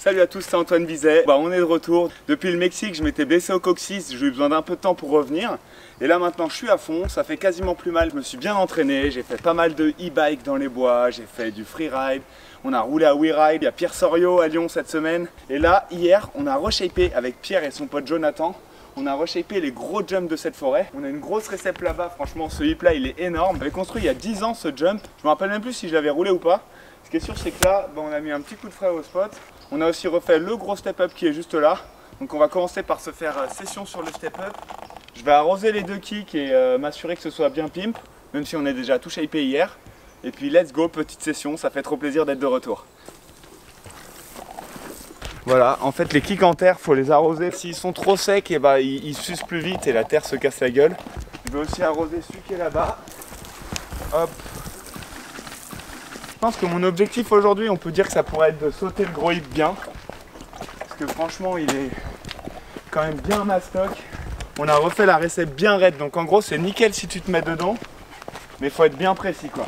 Salut à tous, c'est Antoine Bizet. On est de retour. Depuis le Mexique, je m'étais blessé au coccyx, j'ai eu besoin d'un peu de temps pour revenir. Et là maintenant je suis à fond, ça fait quasiment plus mal. Je me suis bien entraîné, j'ai fait pas mal de e-bike dans les bois, j'ai fait du freeride. On a roulé à WeRide, il y a Pierre Soriot à Lyon cette semaine. Et là, hier, on a reshapé avec Pierre et son pote Jonathan. On a reshapé les gros jumps de cette forêt. On a une grosse récep là-bas, franchement ce hip là il est énorme. J'avais construit il y a 10 ans ce jump, je me rappelle même plus si je l'avais roulé ou pas. Ce qui est sûr c'est que là, on a mis un petit coup de frais au spot. On a aussi refait le gros step-up qui est juste là. Donc on va commencer par se faire session sur le step-up. Je vais arroser les deux kicks et m'assurer que ce soit bien pimp, même si on est déjà tout shapé hier. Et puis let's go, petite session, ça fait trop plaisir d'être de retour. Voilà, en fait les kicks en terre, faut les arroser. S'ils sont trop secs, et ils s'usent plus vite et la terre se casse la gueule. Je vais aussi arroser celui qui est là-bas. Hop. Je pense que mon objectif aujourd'hui, on peut dire que ça pourrait être de sauter le gros hip bien. Parce que franchement, il est quand même bien mastoc. On a refait la récepte bien raide, donc en gros c'est nickel si tu te mets dedans. Mais il faut être bien précis quoi.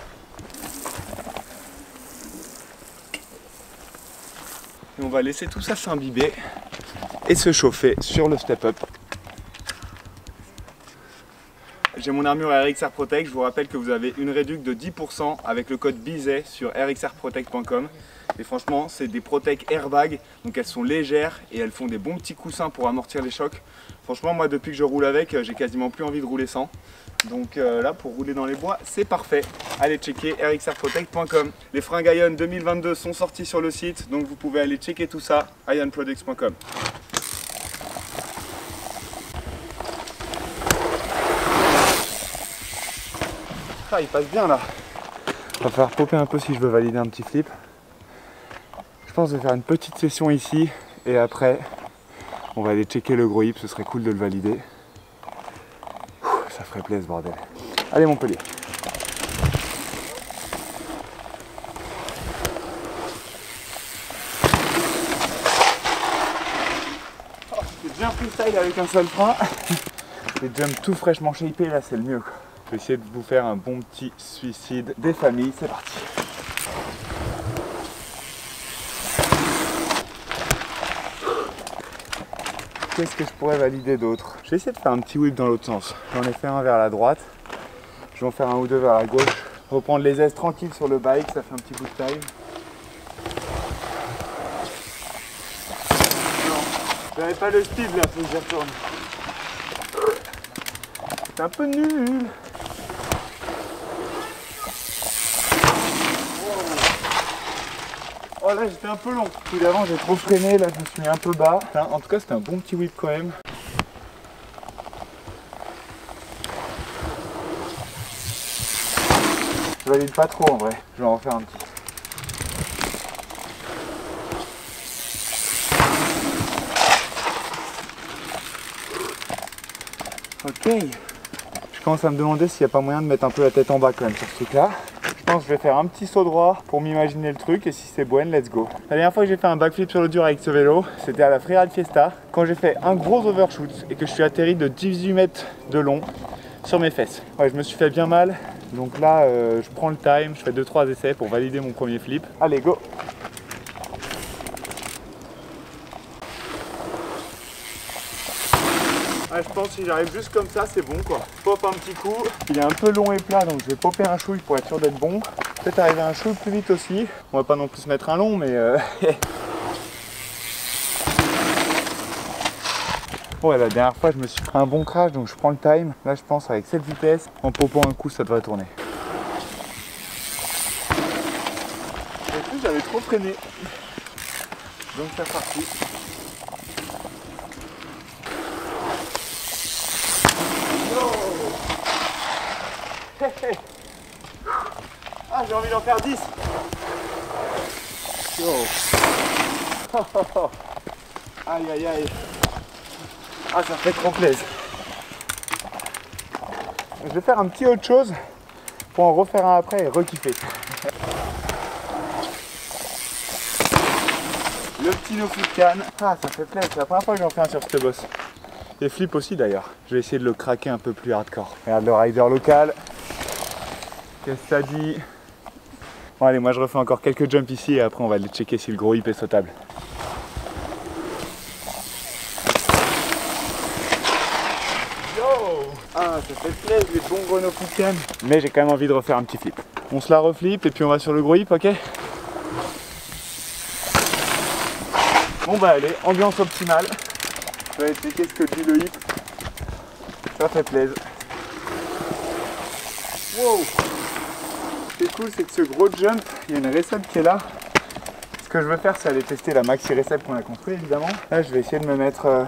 Et on va laisser tout ça s'imbiber et se chauffer sur le step-up. J'ai mon armure RXR Protect, je vous rappelle que vous avez une réduction de 10% avec le code BIZET sur rxrprotect.com. Et franchement, c'est des Protect airbag, donc elles sont légères et elles font des bons petits coussins pour amortir les chocs. Franchement, moi depuis que je roule avec, j'ai quasiment plus envie de rouler sans. Donc là, pour rouler dans les bois, c'est parfait. Allez checker rxrprotect.com. Les fringues Ion 2022 sont sorties sur le site, donc vous pouvez aller checker tout ça, ionproducts.com. Ah, il passe bien là. Il va falloir popper un peu si je veux valider un petit flip. Je pense que je vais faire une petite session ici et après on va aller checker le gros hip, ce serait cool de le valider. Ça ferait plaisir bordel. Allez Montpellier. Oh, c'est bien freestyle avec un seul frein. Les jumps tout fraîchement shapés là c'est le mieux quoi. Je vais essayer de vous faire un bon petit suicide des familles, c'est parti. Qu'est-ce que je pourrais valider d'autre? Je vais essayer de faire un petit whip dans l'autre sens. J'en ai fait un vers la droite. Je vais en faire un ou deux vers la gauche. Reprendre les aises tranquilles sur le bike, ça fait un petit bout de time. Non, j'avais pas le speed là, faut que j'y retourne. C'est un peu nul. Oh là j'étais un peu long. Tout d'avant j'ai trop freiné, là je me suis mis un peu bas. Enfin, en tout cas c'était un bon petit whip quand même. Je valide pas trop en vrai, je vais en refaire un petit. Ok. Je commence à me demander s'il n'y a pas moyen de mettre un peu la tête en bas quand même sur ce truc là. Je pense que je vais faire un petit saut droit pour m'imaginer le truc et si c'est bon, let's go. La dernière fois que j'ai fait un backflip sur le dur avec ce vélo, c'était à la Freeride Fiesta, quand j'ai fait un gros overshoot et que je suis atterri de 18 mètres de long sur mes fesses. Ouais, je me suis fait bien mal, donc là je prends le time, je fais 2-3 essais pour valider mon premier flip. Allez, go! Ouais, je pense que si j'arrive juste comme ça, c'est bon quoi. Pop un petit coup. Il est un peu long et plat, donc je vais popper un chouille pour être sûr d'être bon. Peut-être arriver un chouille plus vite aussi. On va pas non plus se mettre un long, mais Ouais, la dernière fois, je me suis pris un bon crash, donc je prends le time. Là, je pense avec cette vitesse, en popant un coup, ça devrait tourner. En plus, j'avais trop freiné. Donc c'est parti. Ah, j'ai envie d'en faire 10. Oh. Aïe aïe aïe. Ah, ça fait trop plaisir. Je vais faire un petit autre chose pour en refaire un après et re-kiffer. Le petit no flip can. Ah, ça fait plaisir. C'est la première fois que j'en fais un sur cette boss. Et flip aussi d'ailleurs. Je vais essayer de le craquer un peu plus hardcore. Regarde le rider local. Qu'est-ce que ça dit? Bon allez, moi je refais encore quelques jumps ici et après on va aller checker si le gros hip est sautable. Ah, ça fait plaisir les bons Renault Poucam. Mais j'ai quand même envie de refaire un petit flip. On se la reflippe et puis on va sur le gros hip, ok? Bon bah allez, ambiance optimale. Je vais expliquer ce que dit le hip. Ça fait plaisir. Wow! Ce qui est cool, c'est que ce gros jump, il y a une recep qui est là. Ce que je veux faire, c'est aller tester la maxi recep qu'on a construit évidemment. Là, je vais essayer de me mettre...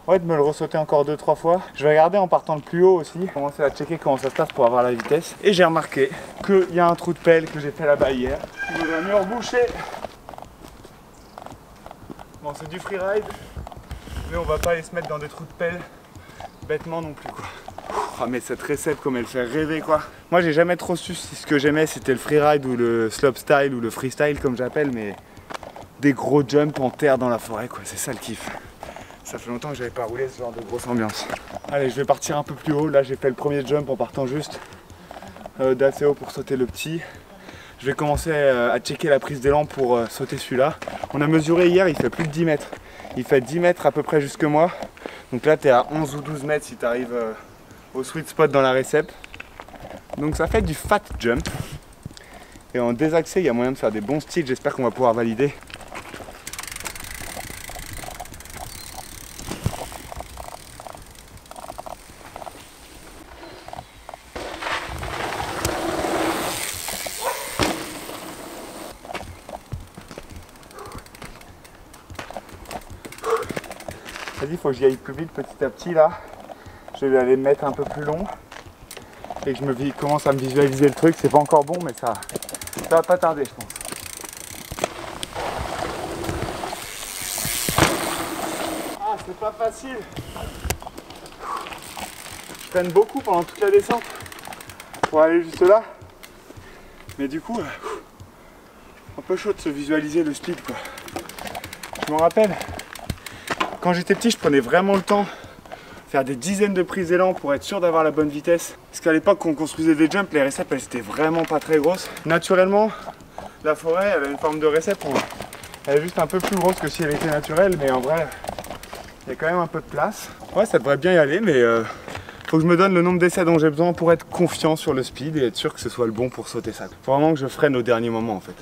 Ouais, de me le ressauter encore 2-3 fois. Je vais regarder en partant de plus haut aussi. Commencer à checker comment ça se passe pour avoir la vitesse. Et j'ai remarqué qu'il y a un trou de pelle que j'ai fait là-bas hier. Il vaudrait mieux reboucher. Bon, c'est du freeride. Mais on va pas aller se mettre dans des trous de pelle bêtement non plus, quoi. Oh, mais cette recette, comme elle fait rêver, quoi. Moi, j'ai jamais trop su si ce que j'aimais c'était le freeride ou le slopestyle ou le freestyle, comme j'appelle, mais des gros jumps en terre dans la forêt, quoi. C'est ça le kiff. Ça fait longtemps que j'avais pas roulé ce genre de grosse ambiance. Allez, je vais partir un peu plus haut. Là, j'ai fait le premier jump en partant juste d'assez haut pour sauter le petit. Je vais commencer à checker la prise d'élan pour sauter celui-là. On a mesuré hier, il fait plus de 10 mètres. Il fait 10 mètres à peu près jusque moi. Donc là, tu es à 11 ou 12 mètres si tu arrives au sweet spot dans la récep. Donc ça fait du fat jump. Et en désaxé, il y a moyen de faire des bons styles. J'espère qu'on va pouvoir valider. Vas-y, il faut que j'y aille plus vite petit à petit là. Je vais aller me mettre un peu plus long. Et que je commence à me visualiser le truc. C'est pas encore bon, mais ça va pas tarder, je pense. Ah, c'est pas facile. Je freine beaucoup pendant toute la descente pour aller juste là. Mais du coup, un peu chaud de se visualiser le speed, quoi. Je me rappelle, quand j'étais petit, je prenais vraiment le temps de faire des dizaines de prises d'élan pour être sûr d'avoir la bonne vitesse. Parce qu'à l'époque, quand on construisait des jumps, les réceps, elles étaient vraiment pas très grosses. Naturellement, la forêt, elle a une forme de récep. Elle est juste un peu plus grosse que si elle était naturelle, mais en vrai, il y a quand même un peu de place. Ouais, ça devrait bien y aller, mais faut que je me donne le nombre d'essais dont j'ai besoin pour être confiant sur le speed et être sûr que ce soit le bon pour sauter ça. Faut vraiment que je freine au dernier moment, en fait.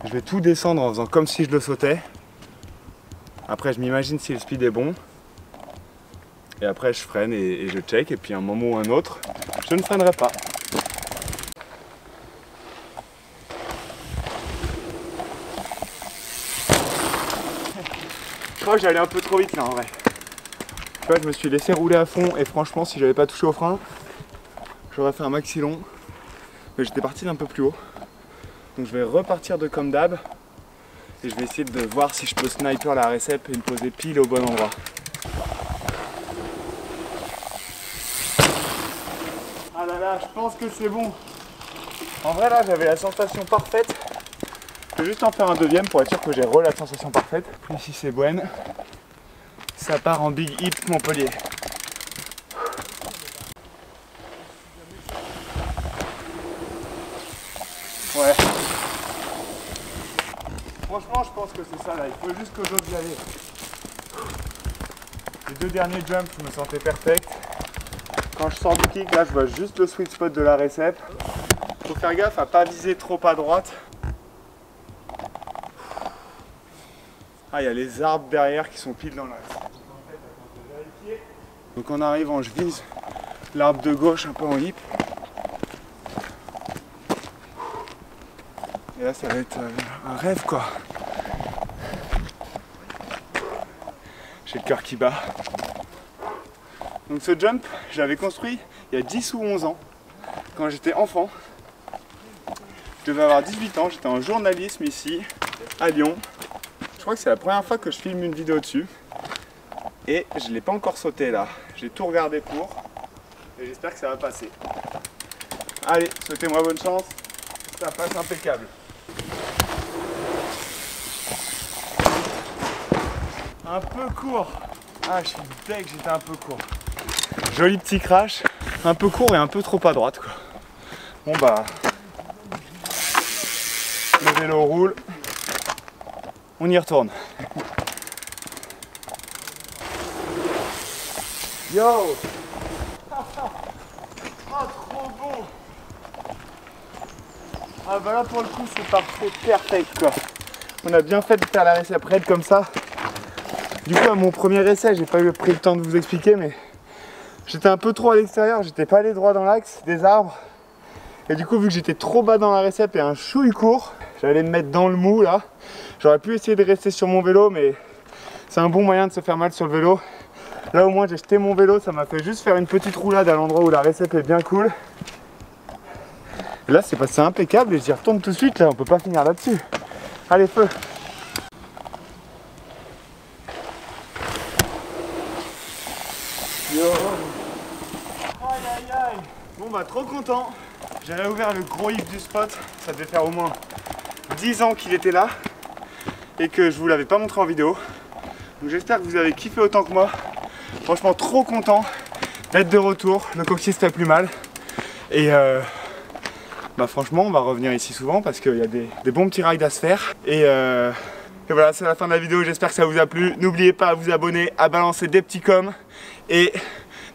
Je vais tout descendre en faisant comme si je le sautais. Après, je m'imagine si le speed est bon. Et après, je freine et je check. Et puis, à un moment ou un autre, je ne freinerai pas. Je crois que j'allais un peu trop vite là, en vrai. Tu vois, je me suis laissé rouler à fond. Et franchement, si j'avais pas touché au frein, j'aurais fait un maxi long. Mais j'étais parti d'un peu plus haut. Donc, je vais repartir de comme d'hab. Et je vais essayer de voir si je peux sniper la récep et me poser pile au bon endroit. Ah là là, je pense que c'est bon. En vrai là, j'avais la sensation parfaite. Je vais juste en faire un deuxième pour être sûr que j'ai la sensation parfaite. Puis ici c'est bonne. Ça part en Big Hip Montpellier. Ouais. Franchement, je pense que c'est ça là, il faut juste que j'ose y aller. Les deux derniers jumps, je me sentais perfect. Quand je sors du kick, là, je vois juste le sweet spot de la récep. Faut faire gaffe à pas viser trop à droite. Ah, il y a les arbres derrière qui sont pile dans la récep. Donc en arrivant, je vise l'arbre de gauche un peu en hip. Et là, ça va être un rêve, quoi. J'ai le cœur qui bat. Donc ce jump, je l'avais construit il y a 10 ou 11 ans, quand j'étais enfant. Je devais avoir 18 ans, j'étais en journalisme ici, à Lyon. Je crois que c'est la première fois que je filme une vidéo dessus. Et je ne l'ai pas encore sauté là. J'ai tout regardé pour. Et j'espère que ça va passer. Allez, souhaitez-moi bonne chance. Ça passe impeccable. Un peu court. Ah, je suis deg, j'étais un peu court. Joli petit crash. Un peu court et un peu trop à droite, quoi. Bon bah... le vélo roule. On y retourne. Yo! Ah bah là pour le coup c'est parfait, perfect quoi. On a bien fait de faire la récep raide comme ça. Du coup à mon premier essai, j'ai pas pris le temps de vous expliquer, mais j'étais un peu trop à l'extérieur, j'étais pas allé droit dans l'axe des arbres. Et du coup vu que j'étais trop bas dans la récep et un chouille court, j'allais me mettre dans le mou là. J'aurais pu essayer de rester sur mon vélo, mais c'est un bon moyen de se faire mal sur le vélo. Là au moins j'ai jeté mon vélo, ça m'a fait juste faire une petite roulade à l'endroit où la récep est bien cool. Et là c'est passé impeccable et j'y retourne tout de suite, là on peut pas finir là-dessus. Allez feu! Yo. Aïe aïe aïe! Bon bah trop content! J'ai réouvert le gros hip du spot, ça devait faire au moins 10 ans qu'il était là et que je vous l'avais pas montré en vidéo. Donc j'espère que vous avez kiffé autant que moi. Franchement trop content d'être de retour, le coccyx fait plus mal. Et bah franchement on va revenir ici souvent parce qu'il y a des bons petits rides à se faire. Et voilà, c'est la fin de la vidéo, j'espère que ça vous a plu. N'oubliez pas à vous abonner, à balancer des petits coms. Et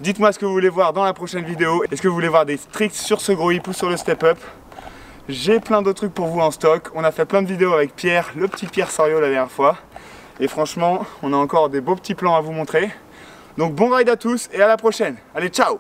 dites-moi ce que vous voulez voir dans la prochaine vidéo. Est-ce que vous voulez voir des tricks sur ce gros hip ou sur le step up? J'ai plein d'autres trucs pour vous en stock. On a fait plein de vidéos avec Pierre, le petit Pierre Sorio la dernière fois. Et franchement, on a encore des beaux petits plans à vous montrer. Donc bon ride à tous et à la prochaine. Allez, ciao!